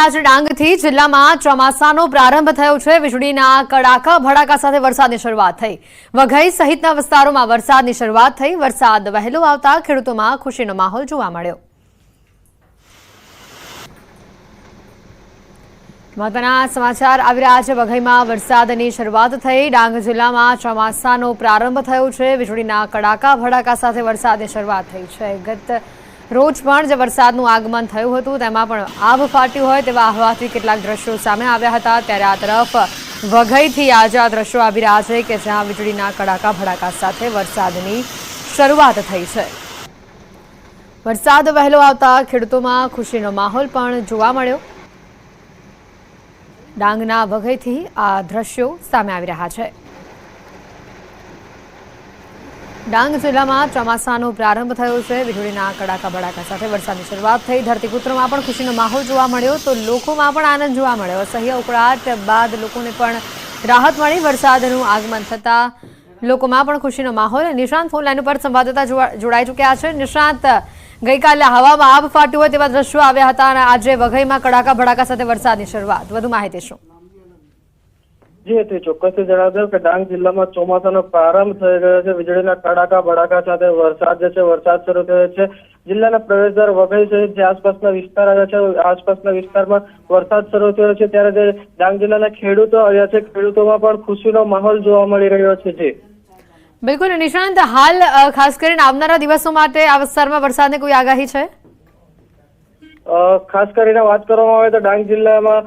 રહ્યા છે ડાંગથી જિલ્લામાં ચોમાસાનો પ્રારંભ થયો છે। વીજળીના કડાકા ભડાકા સાથે વરસાદની શરૂઆત થઈ। વઘઈ સહિતના વિસ્તારોમાં વરસાદની શરૂઆત થઈ। વરસાદ વહેલો આવતા ખેડૂતોમાં ખુશીનો માહોલ જોવા મળ્યો। મહત્વના સમાચાર આવી રહ્યા છે। વઘઈમાં વરસાદની શરૂઆત થઈ। ડાંગ જિલ્લામાં ચોમાસાનો પ્રારંભ થયો છે। વીજળીના કડાકા ભડાકા સાથે વરસાદની શરૂઆત થઈ છે। ગત રોજ પણ જે વરસાદનું આગમન થયું હતું તેમાં પણ આભ ફાટ્યું હોય તેવા અહેવાલથી કેટલાક દ્રશ્યો સામે આવ્યા હતા। ત્યારે આ તરફ વઘઈથી આજે આ દ્રશ્યો આવી રહ્યા છે કે જ્યાં વીજળીના કડાકા ભડાકા સાથે વરસાદની શરૂઆત થઈ છે। વરસાદ વહેલો આવતા ખેડૂતોમાં ખુશીનો માહોલ પણ જોવા મળ્યો। ડાંગના વઘઈથી આ દ્રશ્યો સામે આવી રહ્યા છે। ડાંગ જિલ્લામાં ચોમાસાનો પ્રારંભ થયો છે। વીજળીના કડાકા ભડાકા સાથે વરસાદની શરૂઆત થઈ। ધરતીપુત્રોમાં પણ ખુશીનો માહોલ જોવા મળ્યો તો લોકોમાં પણ આનંદ જોવા મળ્યો। અસહ્ય ઉકળાટ બાદ લોકોને પણ રાહત મળી। વરસાદનું આગમન થતાં લોકોમાં પણ ખુશીનો માહોલ। નિશાંત ફોન લાઈન ઉપર સંવાદદાતા જોડાઈ ચૂક્યા છે। નિશાંત, ગઈકાલે હવામાં આભ ફાટ્યું હોય તેવા દ્રશ્યો આવ્યા હતા અને આજે વઘઈમાં કડાકા ભડાકા સાથે વરસાદની શરૂઆત, વધુ માહિતી શું? જી તે ચોક્કસથી જણાવી દઉં કે ડાંગ જિલ્લામાં ચોમાસાનો પ્રારંભ થઈ ગયો છે। વીજળીના કડાકા ભડાકા સાથે વરસાદ વરસાદ શરૂ થયો છે। જિલ્લાના પ્રવેશદ્વાર વઘઈ સહિત જે આસપાસના વિસ્તાર આવ્યા છે આસપાસના વિસ્તારમાં વરસાદ શરૂ થયો છે। ત્યારે જે ડાંગ જિલ્લાના ખેડૂતો આવ્યા છે ખેડૂતોમાં પણ ખુશીનો માહોલ જોવા મળી રહ્યો છે। જી બિલકુલ નિશાંત, હાલ ખાસ કરીને આવનારા દિવસો માટે આ વિસ્તારમાં વરસાદની કોઈ આગાહી છે? ખાસ કરીને વાત કરવામાં આવે તો ડાંગ જિલ્લામાં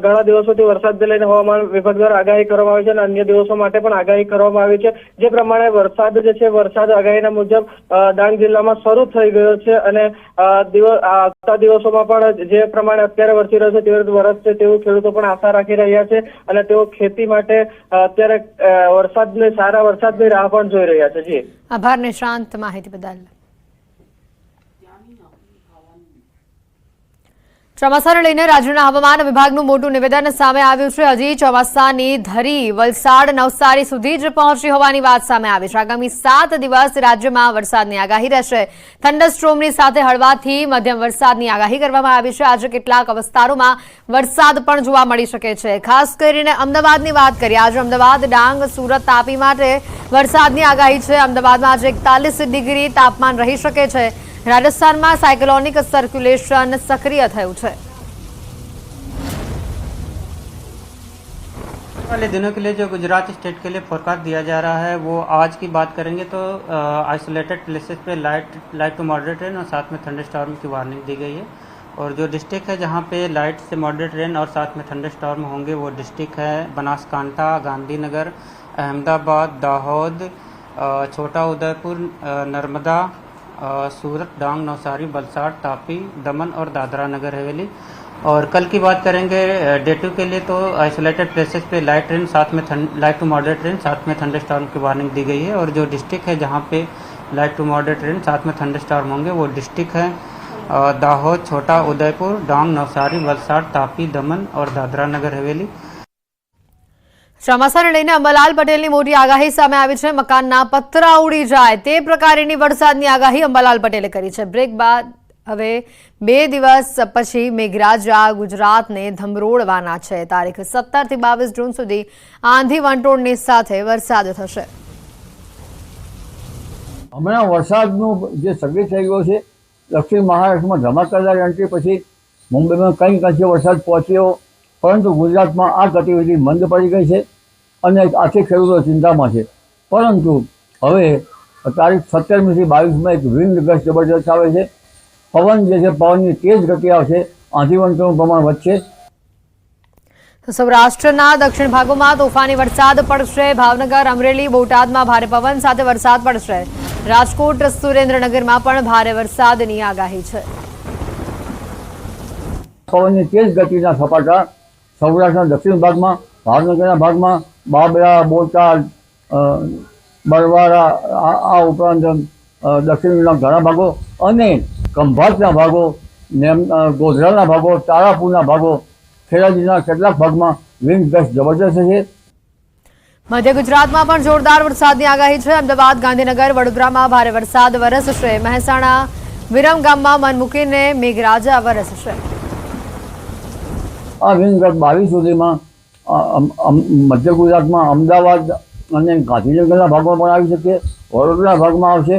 ઘણા દિવસોથી વરસાદને લઈને હવામાન વિભાગ દ્વારા આગાહી કરવામાં આવી છે અને અન્ય દિવસો માટે પણ આગાહી કરવામાં આવી છે। જે પ્રમાણે વરસાદ વરસાદ આગાહીના મુજબ ડાંગ જિલ્લામાં શરૂ થઈ ગયો છે અને આવતા દિવસોમાં પણ જે પ્રમાણે અત્યારે વરસી રહ્યો છે તે રીતે વરસશે તેવું ખેડૂતો પણ આશા રાખી રહ્યા છે અને તેઓ ખેતી માટે અત્યારે સારા વરસાદની રાહ પણ જોઈ રહ્યા છે। જી આભાર નિશાંત, માહિતી બદલ। ચોમાસાને લઈને રાજ્યના હવામાન વિભાગનું મોટું નિવેદન સામે આવ્યું છે। હજી ચોમાસાની ધરી વલસાડ નવસારી સુધી જ પહોંચી હોવાની વાત સામે આવી છે। આગામી 7 દિવસ રાજ્યમાં વરસાદની આગાહી રહેશે। થંડરસ્ટ્રોમની સાથે હળવાથી મધ્યમ વરસાદની આગાહી કરવામાં આવી છે। આજે કેટલાક વિસ્તારોમાં વરસાદ પણ જોવા મળી શકે છે। ખાસ કરીને અમદાવાદની વાત કરીએ, આજે અમદાવાદ, ડાંગ, સુરત, તાપી માટે વરસાદની આગાહી છે। અમદાવાદમાં આજે 41 ડિગ્રી તાપમાન રહી શકે છે। राजस्थान साइक्लोनिक सर्कुलेशन सक्रिय थયું છે। वाले दिनों के लिए जो गुजरात स्टेट के लिए फोरकास्ट दिया जा रहा है वो आज की बात करेंगे तो आइसोलेटेड प्लेसेस पे लाइट टू मॉडरेट रेन और साथ में थंडरस्टॉर्म की वार्निंग दी गई है। और जो डिस्ट्रिक्ट है जहाँ पे लाइट से मॉडरेट रेन और साथ में थंडरस्टॉर्म होंगे वो डिस्ट्रिक्ट है बनासकांठा, गांधीनगर, अहमदाबाद, दाहोद, छोटा उदयपुर, नर्मदा, सूरत, डांग, नवसारी, वलसाड़, तापी, दमन और दादरा नगर हवेली। और कल की बात करेंगे डे 2 के लिए तो आइसोलेटेड प्लेसेस पे लाइट टू मॉडरेट रेन साथ में थंडरस्टॉर्म की वार्निंग दी गई है। और जो डिस्ट्रिक्ट है जहाँ पे लाइट टू मॉडरेट रेन साथ में थंडरस्टॉर्म होंगे वो डिस्ट्रिक्ट है दाहोद, छोटा उदयपुर, डांग, नवसारी, वलसाड़, तापी, दमन और दादरा नगर हवेली। ચોમાસાને લઈને અંબાલાલ પટેલની મોટી આગાહી સામે આવી છે। મકાનના પતરા ઉડી જાય તે પ્રકારની વરસાદની આગાહી અંબાલાલ પટેલે કરી છે। બ્રેક બાદ હવે 2 દિવસ પછી મેઘરાજા ગુજરાતને ધમરોળવાના છે। તારીખ 17 થી 22 જૂન સુધી આંધી વંટોળની સાથે વરસાદ થશે। હમણાં વરસાદનું જે સક્રિય થઈ ગયો છે દક્ષિણ મહારાષ્ટ્રમાં ધમાકેદાર એન્ટ્રી પછી મુંબઈમાં કંઈક અંશે વરસાદ પહોંચ્યો, પરંતુ ગુજરાતમાં આ ગતિવિધિ મંદ પડી ગઈ છે અને આથી ખેડૂતો ચિંતામાં છે। પરંતુ હવે તારીખ 17મી થી 22માં એક વિન્ડ ગસ્ટ જબરજસ્ત આવે છે। પવન જે છે પવનની તેજ ગતિ આવશે, આંધી વંટોળનું પ્રમાણ વધશે। સૌરાષ્ટ્રના દક્ષિણ ભાગોમાં તોફાની વરસાદ પડશે। ભાવનગર, અમરેલી, બોટાદમાં ભારે પવન સાથે વરસાદ પડશે। રાજકોટ, સુરેન્દ્રનગરમાં પણ ભારે વરસાદની આગાહી છે। પવનની તેજ ગતિના સપાટા સૌરાષ્ટ્રના દક્ષિણ ભાગમાં, ભાવનગરના ભાગમાં, બાબરા, બોટાદ, બરવાડા, આ ઉપરાંત દક્ષિણના ઘણા ભાગો અને ખંભાતના ભાગો, ગોધરાના ભાગો, તારાપુરના ભાગો, ખેડા જિલ્લાના કેટલાક ભાગમાં વિન્ડ ગસ્ટ જબરજસ્ત છે। મધ્ય ગુજરાતમાં પણ જોરદાર વરસાદની આગાહી છે। અમદાવાદ, ગાંધીનગર, વડોદરામાં ભારે વરસાદ વરસશે। મહેસાણા, વિરમગામમાં મન મૂકીને મેઘરાજા વરસશે। આ વિંગત 22 સુધીમાં મધ્ય ગુજરાતમાં અમદાવાદ અને ગાંધીનગરના ભાગમાં પણ આવી શકે, વડોદરા ભાગમાં આવશે,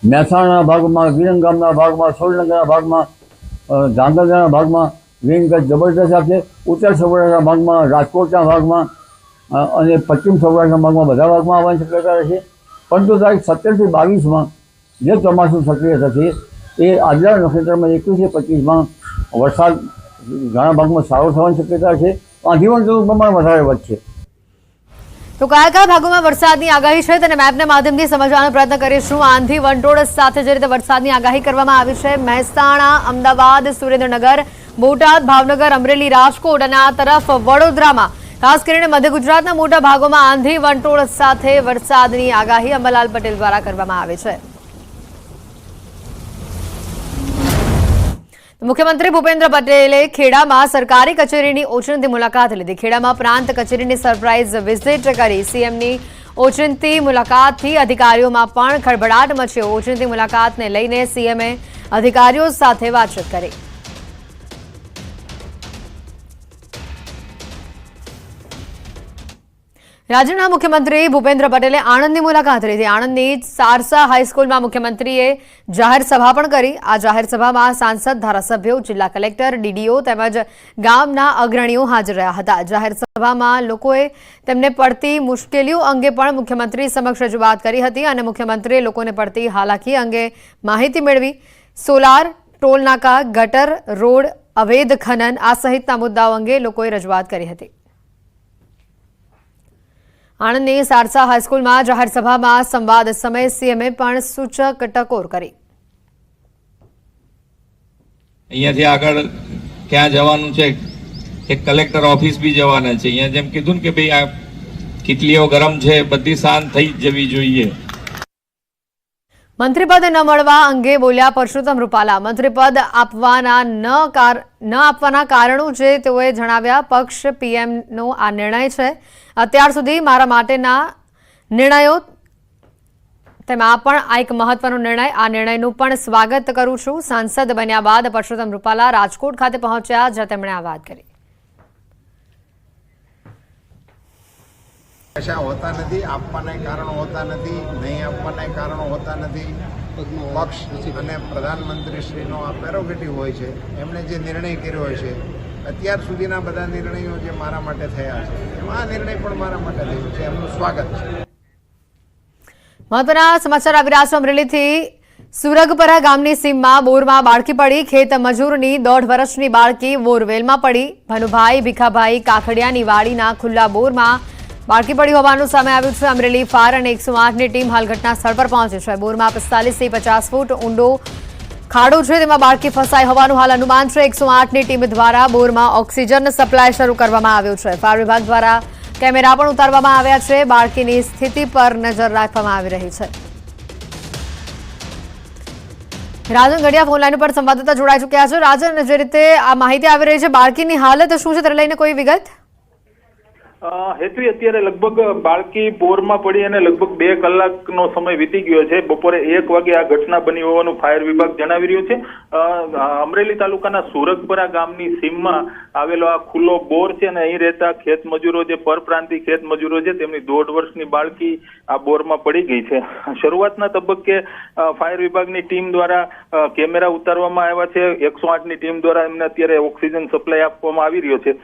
મહેસાણાના ભાગમાં, વિરંગામના ભાગમાં, સુરેન્દ્રનગરના ભાગમાં, ધાંગધ્રાના ભાગમાં વિંગત જબરદસ્ત આવશે. ઉત્તર સૌરાષ્ટ્રના ભાગમાં, રાજકોટના ભાગમાં અને પશ્ચિમ સૌરાષ્ટ્રના ભાગમાં બધા ભાગમાં આવવાની શક્યતા રહેશે. પરંતુ તારીખ 17 થી 22માં જે ચોમાસું સક્રિય થશે એ આદ્રા નક્ષત્રમાં 21 થી 25માં વરસાદ ઘણા ભાગમાં સારો થવાની શક્યતા છે. આંધીવંતનું પ્રમાણ વધારે વધશે. તો કયા કયા ભાગોમાં વરસાદની આગાહી છે તેને મેપના માધ્યમથી સમજવાનો પ્રયત્ન કરીશું. આંધી વંટોળ સાથે જે રીતે વરસાદની આગાહી કરવામાં આવી છે, મહેસાણા, અમદાવાદ, સુરેન્દ્રનગર, બોટાદ, ભાવનગર, અમરેલી, રાજકોટ અને આ તરફ વડોદરામાં ખાસ કરીને મધ્ય ગુજરાતના મોટા ભાગોમાં આંધી વંટોળ સાથે વરસાદની આગાહી અંબાલાલ પટેલ દ્વારા કરવામાં આવી છે. મુખ્યમંત્રી ભૂપેન્દ્ર પટેલે ખેડામાં સરકારી કચેરીની ઓચિંતી મુલાકાત લીધી. ખેડામાં પ્રાંત કચેરીની સરપ્રાઇઝ વિઝિટ કરી. સીએમની ઓચિંતી મુલાકાતથી અધિકારીઓમાં પણ ખળભળાટ મચ્યો. ઓચિંતી મુલાકાતને લઈને સીએમએ અધિકારીઓ સાથે વાતચીત કરી. રાજ્યના મુખ્યમંત્રી ભૂપેન્દ્ર પટેલે આણંદની મુલાકાત લીધી. આણંદની સારસા હાઈસ્કૂલમાં મુખ્યમંત્રીએ જાહેર સભા પણ કરી. આ જાહેર સભામાં સાંસદ, ધારાસભ્યો, જિલ્લા કલેક્ટર, ડીડીઓ તેમજ ગામના અગ્રણીઓ હાજર રહ્યા હતા. જાહેર સભામાં લોકોએ તેમને પડતી મુશ્કેલીઓ અંગે પણ મુખ્યમંત્રી સમક્ષ રજૂઆત કરી હતી અને મુખ્યમંત્રીએ લોકોને પડતી હાલાકી અંગે માહિતી મેળવી. સોલાર, ટોલ નાકા, ગટર, રોડ, અવૈધ ખનન આ સહિતના મુદ્દાઓ અંગે લોકોએ રજૂઆત કરી હતી. આણંદની સારસા હાઈસ્કૂલમાં જાહેર સભામાં સંવાદ સમયે સીએમએ પણ સૂચક ટકોર કરી. અહીંયાથી આગળ ક્યાં જવાનું છે, એક કલેક્ટર ઓફિસ બી જવાના છે. અહીંયા જેમ કીધું ને કે ભાઈ આ કેટલીઓ ગરમ છે, બધી શાંત થઈ જવી જોઈએ. મંત્રીપદ ન મળવા અંગે બોલ્યા પરસોત્તમ રૂપાલા. મંત્રીપદ આપવાના ન આપવાના કારણો જે તેઓએ જણાવ્યા. પક્ષ પીએમનો આ નિર્ણય છે. અત્યાર સુધી મારા માટેના નિર્ણયો, તેમાં પણ આ એક મહત્વનો નિર્ણય. આ નિર્ણયનું પણ સ્વાગત કરું છું. સાંસદ બન્યા બાદ પરસોત્તમ રૂપાલા રાજકોટ ખાતે પહોંચ્યા, જ્યાં તેમણે આ વાત કરી. હોતા નથી, આપવાના કારણો હોતા નથી, નહીં આપવાના કારણો હોતા નથી. પક્ષ અને પ્રધાનમંત્રીશ્રીનો આ પ્રેરોગેટિવ હોય છે. એમણે જે નિર્ણય કર્યો હોય છે, અત્યાર સુધીના બધા નિર્ણયો જે મારા માટે થયા છે, એમાં આ નિર્ણય પણ મારા માટે થયો છે. એમનું સ્વાગત છે. મહત્વના સમાચાર આવી રહ્યા છે અમરેલીથી. સુરગપરા ગામની સીમમાં બોરમાં બાળકી પડી. ખેત મજૂરની 1.5 વર્ષની બાળકી બોરવેલમાં પડી. ભનુભાઈ ભીખાભાઈ કાખડિયાની વાડીના ખુલ્લા બોરમાં બાળકી પડી હોવાનું સામે આવ્યું છે. અમરેલી ફાયર અને 108ની ટીમ હાલ ઘટના સ્થળ પર પહોંચી છે. બોરમાં 45 થી 50 ફૂટ ઊંડો ખાડો છે, તેમાં બાળકી ફસાઈ હોવાનું હાલ અનુમાન છે. 108ની ટીમ દ્વારા બોરમાં ઓક્સિજન સપ્લાય શરૂ કરવામાં આવ્યો છે. ફાયર વિભાગ દ્વારા કેમેરા પણ ઉતારવામાં આવ્યા છે. બાળકીની સ્થિતિ પર નજર રાખવામાં આવી રહી છે. રાજન ગઢિયા ફોનલાઈન પર સંવાદદાતા જોડાઈ ચૂક્યા છે. રાજન, જે રીતે આ માહિતી આવી રહી છે, બાળકીની હાલત શું છે, તેને લઈને કોઈ વિગત? હેતુ અત્યારે લગભગ બાળકી બોરમાં પડી અને લગભગ 2 કલાકનો સમય વીતી ગયો છે. બપોરે 1 વાગે આ ઘટના બની હોવાનું ફાયર વિભાગ જણાવી રહ્યું છે. અમરેલી તાલુકાના સુરગપરા ગામની સીમમાં આવેલો આ ખુલ્લો બોર છે અને અહીં રહેતા ખેત મજૂરો, જે પરપ્રાંતિય ખેત મજૂરો છે, તેમની 1.5 વર્ષની બાળકી આ બોરમાં પડી ગઈ છે. શરૂઆતના તબક્કે ફાયર વિભાગની ટીમ દ્વારા કેમેરા ઉતારવામાં આવ્યા છે. 108ની ટીમ દ્વારા એમને અત્યારે ઓક્સિજન સપ્લાય આપવામાં આવી રહ્યો છે.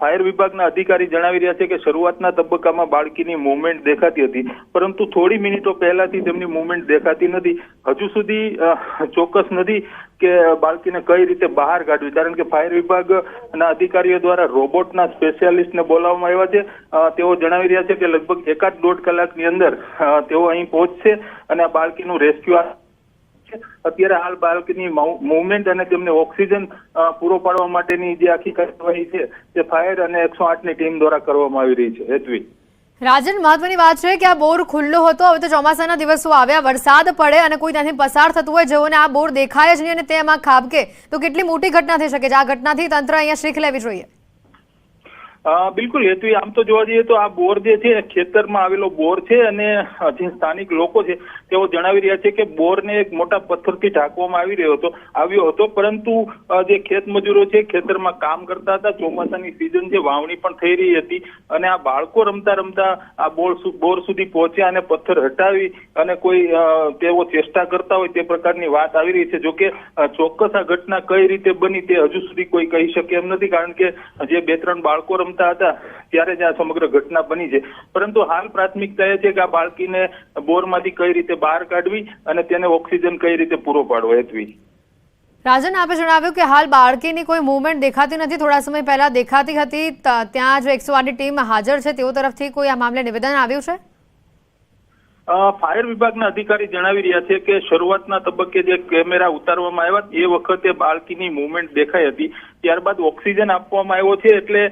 ફાયર વિભાગના અધિકારી જણાવી રહ્યા છે કે શરૂઆતના તબક્કામાં બાળકીની મુવમેન્ટ દેખાતી હતી, પરંતુ થોડી મિનિટો પહેલાથી તેમની મુવમેન્ટ દેખાતી નથી. હજુ સુધી ચોક્કસ નથી કે બાળકીને કઈ રીતે બહાર કાઢવી, કારણ કે ફાયર વિભાગના અધિકારીઓ દ્વારા રોબોટના સ્પેશિયાલિસ્ટને બોલાવવામાં આવ્યા છે. તેઓ જણાવી રહ્યા છે કે લગભગ 1.5 કલાકની અંદર તેઓ અહીં પહોંચશે અને આ બાળકીનું રેસ્ક્યુ અત્યારે હાલ બાળકીની મુવમેન્ટ અને તેમને ઓક્સિજન પૂરો પાડવા માટેની જે આખી કાર્યવાહી છે તે ફાયર અને 108ની ટીમ દ્વારા કરવામાં આવી રહી છે. હેતવી, રાજન, મહત્વની વાત છે કે આ બોર ખુલ્લો હતો. હવે તો ચોમાસાના દિવસો આવ્યા, વરસાદ પડે અને કોઈ ત્યાંથી પસાર થતું હોય, જેઓને આ બોર દેખાય જ નહીં અને તેમાં ખાબકે, તો કેટલી મોટી ઘટના થઈ શકે છે. આ ઘટનાથી તંત્ર અહીંયા શીખ લેવી જોઈએ. બિલકુલ હેતુ, આમ તો જોવા જઈએ તો આ બોર જે છે ખેતરમાં આવેલો બોર છે અને જે સ્થાનિક લોકો છે તેઓ જણાવી રહ્યા છે કે બોરને એક મોટા પથ્થરથી ઢાંકવામાં આવ્યો હતો, પરંતુ જે ખેત મજૂરો છે ખેતરમાં કામ કરતા હતા, ચોમાસાની સિઝન છે, વાવણી પણ થઈ રહી હતી અને આ બાળકો રમતા રમતા આ બોર સુધી પહોંચ્યા અને પથ્થર હટાવી અને કોઈ તેઓ ચેષ્ટા કરતા હોય તે પ્રકારની વાત આવી રહી છે. જોકે ચોક્કસ આ ઘટના કઈ રીતે બની તે હજુ સુધી કોઈ કહી શકે એમ નથી, કારણ કે જે 2-3 બાળકો રમતા હતા ત્યારે જ આ સમગ્ર ઘટના બની છે. પરંતુ હાલ પ્રાથમિકતા એ છે કે આ બાળકીને બોરમાંથી કઈ રીતે બહાર કાઢવી અને તેને ઓક્સિજન કઈ રીતે પૂરો પાડવો. હેતવી, રાજન, આપે જણાવ્યું કે હાલ બાળકીની કોઈ મૂવમેન્ટ દેખાતી નથી, થોડા સમય પહેલા દેખાતી હતી. ત્યાં જો 108ની ટીમ હાજર છે તેઓ તરફથી કોઈ આ મામલે નિવેદન આવ્યું છે? ફાયર વિભાગના અધિકારી જણાવી રહ્યા છે કે શરૂઆતના તબક્કે જે કેમેરા ઉતારવામાં આવ્યા એ વખતે બાળકીની મૂવમેન્ટ દેખાઈ હતી, ત્યારબાદ ઓક્સિજન આપવામાં આવ્યો છે, એટલે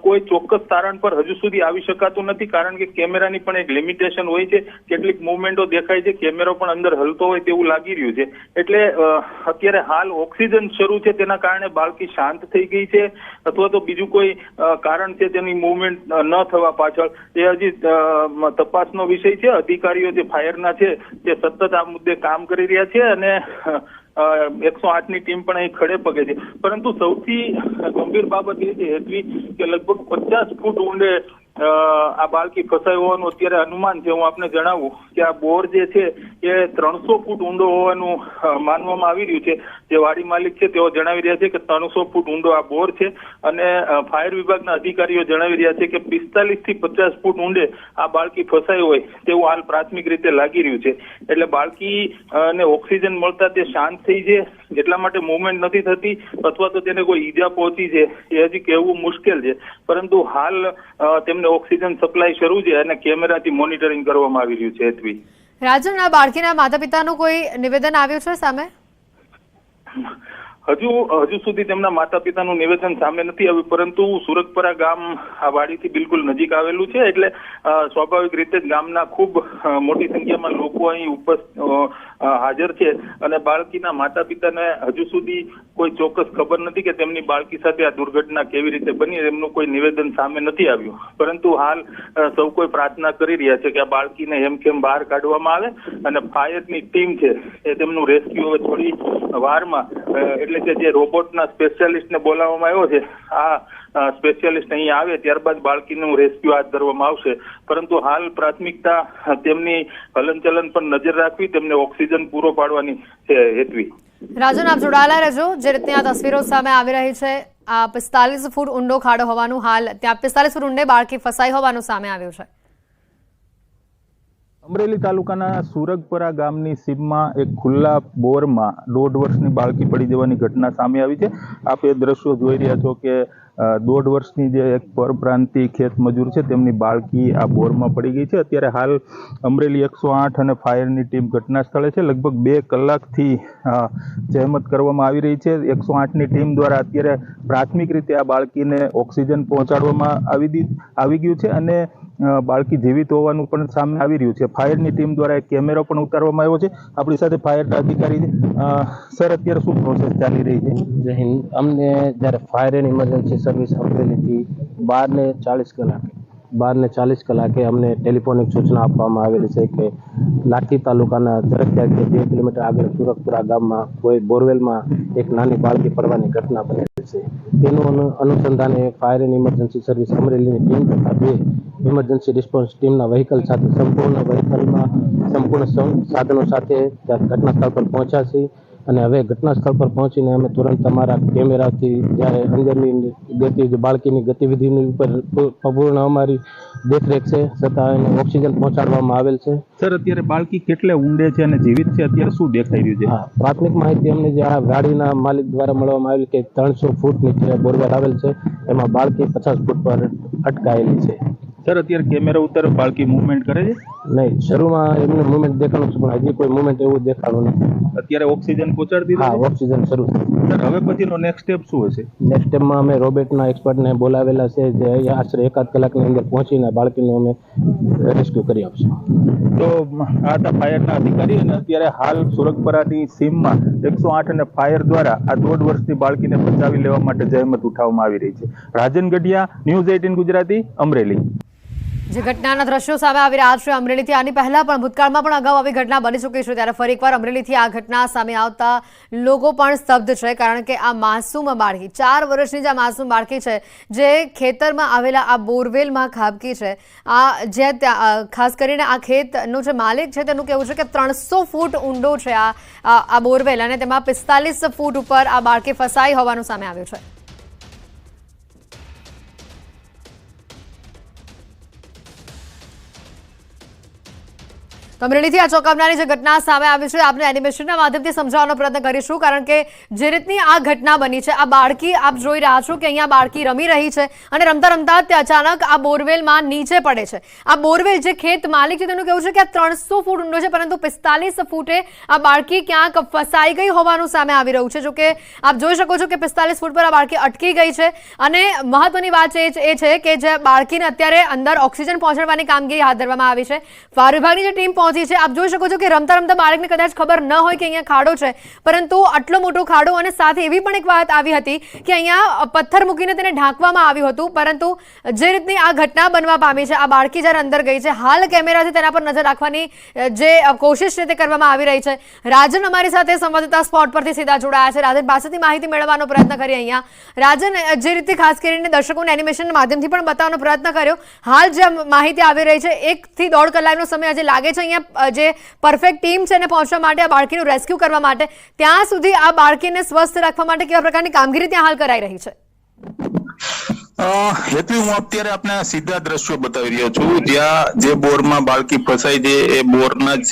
કોઈ ચોક્કસ તારણ પર હજુ સુધી આવી શકાતું નથી, કારણ કે કેમેરાની પણ એક લિમિટેશન હોય છે. કેટલીક મૂવમેન્ટો દેખાય છે, કેમેરો પણ અંદર હલતો હોય તેવું લાગી રહ્યું છે. એટલે અત્યારે હાલ ઓક્સિજન શરૂ છે તેના કારણે બાળકી શાંત થઈ ગઈ છે અથવા તો બીજું કોઈ કારણ છે તેની મૂવમેન્ટ ન થવા પાછળ, એ હજી તપાસનો વિષય છે. અધિકારીઓ જે ફાયરના છે તે સતત આ મુદ્દે કામ કરી રહ્યા છે અને 108ની ટીમ પણ અહીં ખડે પગે છે. પરંતુ સૌથી ગંભીર બાબત એ છે હેતવી કે લગભગ 50 ફૂટ ઊંડે આ બાળકી ફસાઈ હોવાનું અત્યારે અનુમાન છે. હું આપને જણાવું કે આ બોર જે છે એ 300 ફૂટ ઊંડો હોવાનું માનવામાં આવી રહ્યું છે. જે વાડી માલિક છે તેઓ જણાવી રહ્યા છે કે 300 ફૂટ ઊંડો આ બોર છે અને ફાયર વિભાગના અધિકારીઓ જણાવી રહ્યા છે કે 45 થી 50 ફૂટ ઊંડે આ બાળકી ફસાઈ હોય તેવું હાલ પ્રાથમિક રીતે લાગી રહ્યું છે. એટલે બાળકી ને ઓક્સિજન મળતા તે શાંત થઈ છે, એટલા માટે મૂવમેન્ટ નથી થતી અથવા તો તેને કોઈ ઈજા પહોંચી છે એ હજી કહેવું મુશ્કેલ છે. પરંતુ હાલ તેમને ઓક્સિજન સપ્લાય શરૂ છે અને કેમેરાથી મોનિટરિંગ કરવામાં આવી રહ્યું છે. હેતવી, રાજન, આ બાળકીના માતા પિતાનું કોઈ નિવેદન આવ્યું છે સામે? હજુ સુધી તેમના માતા પિતાનું નિવેદન સામે નથી આવ્યું, પરંતુ સુરતપરા ગામ આ વાડીથી બિલકુલ નજીક આવેલું છે, એટલે સ્વાભાવિક રીતે જ ગામના ખૂબ મોટી સંખ્યામાં લોકો અહીં હાજર છે અને બાળકીના માતા પિતાને હજુ સુધી કોઈ ચોક્કસ ખબર નથી કે તેમની બાળકી સાથે આ દુર્ઘટના કેવી રીતે બની. એમનું કોઈ નિવેદન સામે નથી આવ્યું, પરંતુ હાલ સૌ કોઈ પ્રાર્થના કરી રહ્યા છે કે આ બાળકીને હેમખેમ બહાર કાઢવામાં આવે અને ફાયરની ટીમ છે એ તેમનું રેસ્ક્યુ હવે થોડી વારમાં, એટલે કે જે રોબોટના સ્પેશિયાલિસ્ટને બોલાવવામાં આવ્યો છે, આ સ્પેશિયાલિસ્ટ અહીં આવે ત્યારબાદ બાળકીનું રેસ્ક્યુ હાથ ધરવામાં આવશે. પરંતુ હાલ પ્રાથમિકતા તેમની હલનચલન પર નજર રાખવી, તેમને ઓક્સિજન પૂરો પાડવાની છે. હેતવી, રાજન, આપ જોડાયેલા રહેજો. જે રીતે આ તસવીરો સામે આવી રહી છે, આ 45 ફૂટ ઊંડો ખાડો હોવાનું, હાલ ત્યાં 45 ફૂટ ઊંડે બાળકી ફસાઈ હોવાનું સામે આવ્યું છે. અમરેલી તાલુકાના સુરગપરા ગામની સીમમાં એક ખુલ્લા બોરમાં 1.5 વર્ષની બાળકી પડી જવાની ઘટના સામે આવી છે. આપ એ દ્રશ્યો જોઈ રહ્યા છો કે 1.5 વર્ષની જે એક પરપ્રાંતિ ખેત મજૂર છે તેમની બાળકી આ બોરમાં પડી ગઈ છે. અત્યારે હાલ અમરેલી 108 અને ફાયરની ટીમ ઘટના સ્થળે છે. લગભગ 2 કલાકથી જહેમત કરવામાં આવી રહી છે. 108ની ટીમ દ્વારા અત્યારે પ્રાથમિક રીતે આ બાળકીને ઓક્સિજન પહોંચાડવામાં આવી ગયું છે અને બાળકી જીવિત હોવાનું પણ સામે આવી રહ્યું છે. ફાયરની ટીમ દ્વારા એક કેમેરો પણ ઉતારવામાં આવ્યો છે. આપણી સાથે ફાયરના અધિકારી છે. સર, અત્યારે શું પ્રોસેસ ચાલી રહી છે? જય હિન્દ. અમને જ્યારે ફાયર એન્ડ ઇમરજન્સી સર્વિસ અમરેલીથી 12:40 કલાકે અમને ટેલિફોનિક સૂચના આપવામાં આવેલી છે કે લાઠી તાલુકાના ઝરખિયાથી 2 કિલોમીટર આગળ સુરતપુરા ગામમાં કોઈ બોરવેલમાં એક નાની બાળકી પડવાની ઘટના બનેલી છે. તેનું અનુસંધાને ફાયર એન્ડ ઇમરજન્સી સર્વિસ અમરેલીની ટીમ તથા 2 ઇમરજન્સી રિસ્પોન્સ ટીમના વ્હીકલ સાથે સંપૂર્ણ સાધનો સાથે ત્યાં ઘટના સ્થળ પર પહોંચ્યા છીએ અને હવે ઘટના સ્થળ પર પહોંચીને અમે તુરંત અમારા કેમેરાથી જ્યારે અંદરની બાળકીની ગતિવિધિની ઉપર સંપૂર્ણ અમારી દેખરેખ છે, છતાં એને ઓક્સિજન પહોંચાડવામાં આવેલ છે. સર, અત્યારે બાળકી કેટલે ઊંડે છે અને જીવિત છે, અત્યારે શું દેખાઈ રહ્યું છે? હા, પ્રાથમિક માહિતી અમને જે આ ગાડીના માલિક દ્વારા મળવામાં આવેલ કે 300 ફૂટ નીચે બોરવેલ આવેલ છે, એમાં બાળકી 50 ફૂટ પર અટકાયેલી છે. સર, અત્યારે કેમેરા ઉતાર બાળકી મૂવમેન્ટ કરે છે? નહીં, શરૂમાં એમને મૂવમેન્ટ દેખાડું છું પણ હજી કોઈ મૂવમેન્ટ એવું દેખાડું નથી. અત્યારે ઓક્સિજન પહોંચાડી દીધું? હા, ઓક્સિજન શરૂ છે. સર, હવે પછીનો નેક્સ્ટ સ્ટેપ શું હશે? નેક્સ્ટ સ્ટેપમાં અમે રોબોટના એક્સપર્ટને બોલાવેલા છે, જે આશરે 1 કલાકની અંદર પહોંચીને બાળકીનું અમે રેસ્ક્યુ કરી આપશું. તો આ હતા ફાયરના અધિકારી અને અત્યારે હાલ સુરગપરાની સીમમાં 108 અને ફાયર દ્વારા આ 1.5 વર્ષની બાળકીને બચાવી લેવા માટે જહેમત ઉઠાવવામાં આવી રહી છે. રાજન ગઢિયા, ન્યૂઝ 18 ગુજરાતી, અમરેલી. જે ઘટનાના દ્રશ્યો સામે આવી રહ્યા છે અમરેલીથી, આની પહેલા પણ ભૂતકાળમાં પણ અગાઉ આવી ઘટના બની ચૂકી છે, ત્યારે ફરી એકવાર અમરેલીથી આ ઘટના સામે આવતા લોકો પણ સ્તબ્ધ છે, કારણ કે આ માસૂમ બાળકી 4 વર્ષની જે આ માસૂમ બાળકી છે, જે ખેતરમાં આવેલા આ બોરવેલમાં ખાબકી છે, આ જે ખાસ કરીને આ ખેતનો જે માલિક છે તેનું કહેવું છે કે 300 ફૂટ ઊંડો છે આ બોરવેલ, અને તેમાં 45 ફૂટ ઉપર આ બાળકી ફસાઈ હોવાનું સામે આવ્યું છે. અમરેલીથી આ ચોંકાવનારી જે ઘટના સામે આવી છે, આપણે એનિમેશનના માધ્યમથી સમજાવવાનો પ્રયત્ન કરીશું, કારણ કે જે રીતની આ ઘટના બની છે, આ બાળકી આપ જોઈ રહ્યા છો કે અહીંયા બાળકી રમી રહી છે અને રમતા રમતા તે અચાનક આ બોરવેલમાં નીચે પડે છે. આ બોરવેલ જે ખેત માલિક છે તેનું કહેવું છે કે આ 300 ફૂટ ઊંડો છે, પરંતુ 45 ફૂટે આ બાળકી ક્યાંક ફસાઈ ગઈ હોવાનું સામે આવી રહ્યું છે. જોકે આપ જોઈ શકો છો કે 45 ફૂટ પર આ બાળકી અટકી ગઈ છે, અને મહત્વની વાત એ છે કે જે બાળકીને અત્યારે અંદર ઓક્સિજન પહોંચાડવાની કામગીરી હાથ ધરવામાં આવી છે. ફાયર વિભાગની જે ટીમ પહોંચી છે, આપ જોઈ શકો છો કે રમતા રમતા બાળકને કદાચ ખબર ન હોય કે અહીંયા ખાડો છે, પરંતુ આટલો મોટો ખાડો, અને સાથે એવી પણ એક વાત આવી હતી કે અહીંયા પથ્થર મૂકીને તેને ઢાંકવામાં આવ્યું હતું, પરંતુ જે રીતની આ ઘટના બનવા પામી છે, આ બાળકી જ્યારે અંદર ગઈ છે, હાલ કેમેરાથી તેના પર નજર રાખવાની જે કોશિશ છે તે કરવામાં આવી રહી છે. રાજન અમારી સાથે સંવાદદાતા સ્પોટ પરથી સીધા જોડાયા છે. રાજન પાસેથી માહિતી મેળવવાનો પ્રયત્ન કરીએ. અહીંયા રાજન, જે રીતે ખાસ કરીને દર્શકોને એનિમેશન માધ્યમથી પણ બતાવવાનો પ્રયત્ન કર્યો, હાલ જે માહિતી આવી રહી છે, 1 થી 1.5 કલાકનો સમય આજે લાગે છે અહીંયા જે પરફેક્ટ ટીમ છે એને પહોંચવા માટે, આ બાળકીનું રેસ્ક્યુ કરવા માટે. ત્યાં સુધી આ બાળકીને સ્વસ્થ રાખવા માટે કેવા પ્રકારની કામગીરી ત્યાં હાલ કરાઈ રહી છે? હેતુ, હું અત્યારે આપને સીધા દ્રશ્યો બતાવી રહ્યો છું, જ્યાં જે બોરમાં બાળકી ફસાઈ છે એ બોરના જ